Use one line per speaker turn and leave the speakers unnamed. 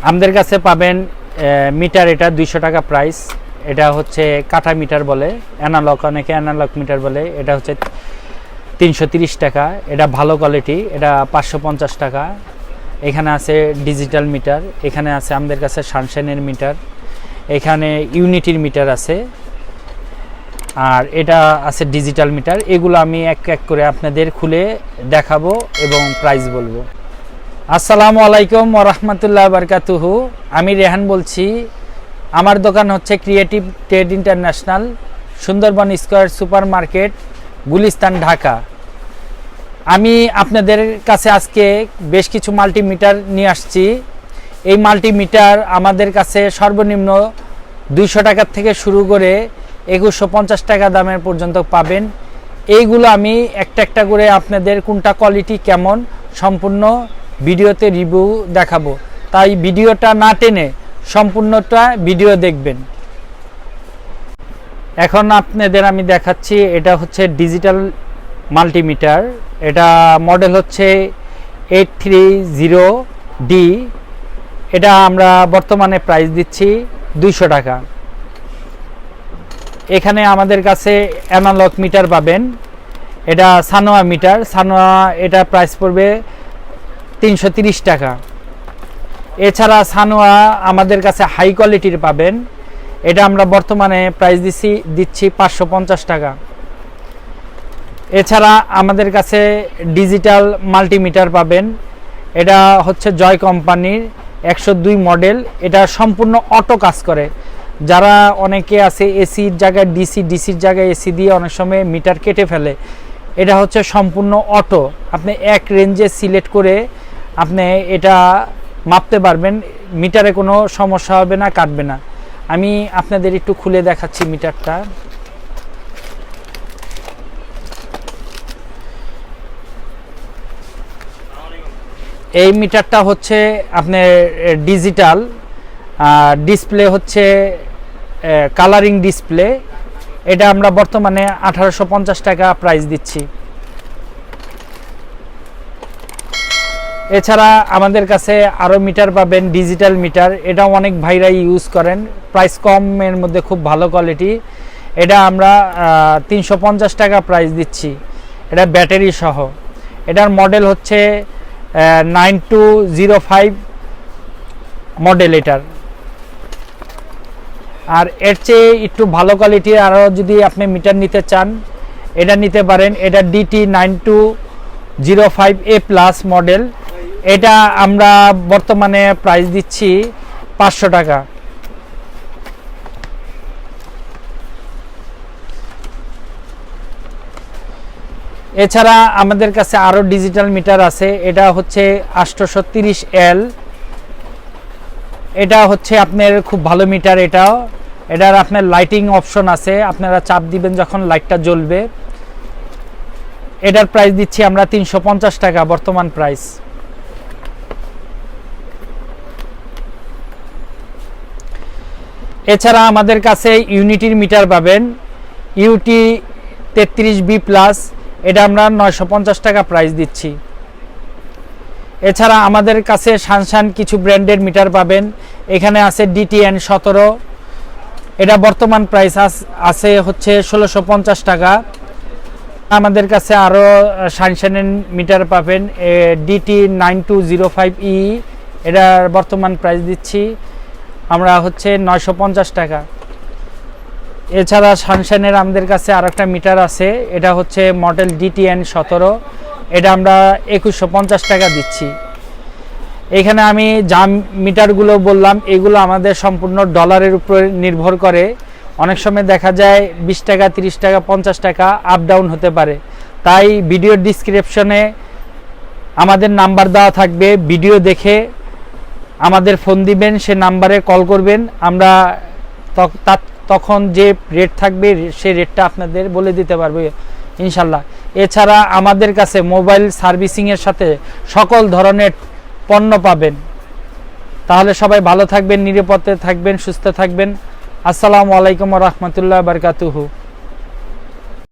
আমাদের কাছে পাবেন মিটার, এটা 200 টাকা প্রাইস। এটা হচ্ছে কাঠা মিটার বলে, অ্যানালগ, অনেকে অ্যানালগ মিটার বলে। এটা হচ্ছে 330 টাকা। এটা ভালো কোয়ালিটি, এটা 550 টাকা। এখানে আছে ডিজিটাল মিটার, এখানে আছে আমাদের কাছে সানশাইনের মিটার, এখানে ইউনিটির মিটার আছে, আর এটা আছে ডিজিটাল মিটার। এগুলো আমি এক এক করে আপনাদের খুলে দেখাবো এবং প্রাইস বলবো। আসসালামু আলাইকুম ওয়া রাহমাতুল্লাহি ওয়া বারাকাতুহু। আমি রেহান বলছি। আমার দোকান হচ্ছে creative trade international, Sundarban square super market, Gulistan, Dhaka. আমি আপনাদের কাছে আজকে বেশ কিছু মাল্টিমিটার নিয়ে আসছি। এই মাল্টিমিটার আমাদের কাছে সর্বনিম্ন 200 টাকার থেকে শুরু করে 2150 টাকা দামের পর্যন্ত পাবেন। এইগুলো আমি একটা একটা করে আপনাদের কোনটা কোয়ালিটি কেমন সম্পূর্ণ ভিডিওতে রিভিউ দেখাবো, তাই ভিডিওটা না টেনে সম্পূর্ণটা ভিডিও দেখবেন। এখন আপনাদের আমি দেখাচ্ছি, এটা হচ্ছে ডিজিটাল মাল্টিমিটার। এটা মডেল হচ্ছে 830D। এটা আমরা বর্তমানে প্রাইস দিচ্ছি 200 টাকা। এখানে আমাদের কাছে অ্যানালগ মিটার পাবেন, এটা সানোয়া মিটার, সানোয়া, এটা প্রাইস পড়বে 330 টাকা। এছাড়া সানোয়া আমাদের কাছে হাই কোয়ালিটির পাবেন, এটা আমরা বর্তমানে প্রাইস দিচ্ছি 550 টাকা। এছাড়া আমাদের কাছে ডিজিটাল মাল্টিমিটার পাবেন, এটা হচ্ছে জয় কোম্পানির 102 মডেল। এটা সম্পূর্ণ অটো কাজ করে। যারা অনেকে আছে এসির জায়গায় ডিসির জায়গায় এসি দিয়ে অনেক সময় মিটার কেটে ফেলে, এটা হচ্ছে সম্পূর্ণ অটো। আপনি এক রেঞ্জে সিলেক্ট করে আপনি এটা মাপতে পারবেন, মিটারে কোনো সমস্যা হবে না, কাটবে না। আমি আপনাদের একটু খুলে দেখাচ্ছি মিটারটা। এই মিটারটা হচ্ছে আপনার ডিজিটাল, ডিসপ্লে হচ্ছে কালারিং ডিসপ্লে। এটা আমরা বর্তমানে 1850 টাকা প্রাইস দিচ্ছি। এছাড়া আমাদের কাছে আরও মিটার পাবেন, ডিজিটাল মিটার। এটা অনেক ভাইরাই ইউজ করেন, প্রাইস কমের মধ্যে খুব ভালো কোয়ালিটি। এটা আমরা 350 টাকা প্রাইস দিচ্ছি, এটা ব্যাটারি সহ। এটার মডেল হচ্ছে 9205 মডেল এটার। আর এর চেয়ে একটু ভালো কোয়ালিটির আরও যদি আপনি মিটার নিতে চান, এটা নিতে পারেন। এটা DT 9205A+ মডেল। এটা আমরা বর্তমানে প্রাইস দিচ্ছি 500 টাকা। এছাড়া আমাদের কাছে আরও ডিজিটাল মিটার আছে। এটা হচ্ছে 830L। এটা হচ্ছে আপনার খুব ভালো মিটার। এটার আপনার লাইটিং অপশন আছে, আপনারা চাপ দিবেন যখন লাইটটা জ্বলবে। এটার প্রাইস দিচ্ছি আমরা 350 টাকা বর্তমান প্রাইস। এছাড়া আমাদের কাছে ইউনিটির মিটার পাবেন, UT 33B+। এটা আমরা 950 টাকা প্রাইস দিচ্ছি। এছাড়া আমাদের কাছে সানশাইন কিছু ব্র্যান্ডের মিটার পাবেন। এখানে আছে DTN 17। এটা বর্তমান প্রাইস আছে হচ্ছে 1650 টাকা। আমাদের কাছে আরও সানশাইনের মিটার পাবেন, DT 9205E। এটার বর্তমান প্রাইস দিচ্ছি আমরা হচ্ছে 950 টাকা। এছাড়া সানশাইনের আমাদের কাছে আরেকটা মিটার আছে, এটা হচ্ছে মডেল DTN 17। এটা আমরা 2150 টাকা দিচ্ছি। এখানে আমি যা মিটারগুলো বললাম, এগুলো আমাদের সম্পূর্ণ ডলারের উপর নির্ভর করে। অনেক সময় দেখা যায় 20 টাকা, 30 টাকা, 50 টাকা আপ ডাউন হতে পারে। তাই ভিডিওর ডিসক্রিপশনে আমাদের নাম্বার দেওয়া থাকবে, ভিডিও দেখে আমাদের ফোন দিবেন, সে নাম্বারে কল করবেন। আমরা তখন যে রেট থাকবে সে রেটটা আপনাদের বলে দিতে পারবো ইনশাল্লাহ। এছাড়া আমাদের কাছে মোবাইল সার্ভিসিংয়ের সাথে সকল ধরনের পণ্য পাবেন। তাহলে সবাই ভালো থাকবেন, নিরাপদে থাকবেন, সুস্থ থাকবেন। আসসালামু আলাইকুম ওয়া রাহমাতুল্লাহি ওয়া বারাকাতুহু।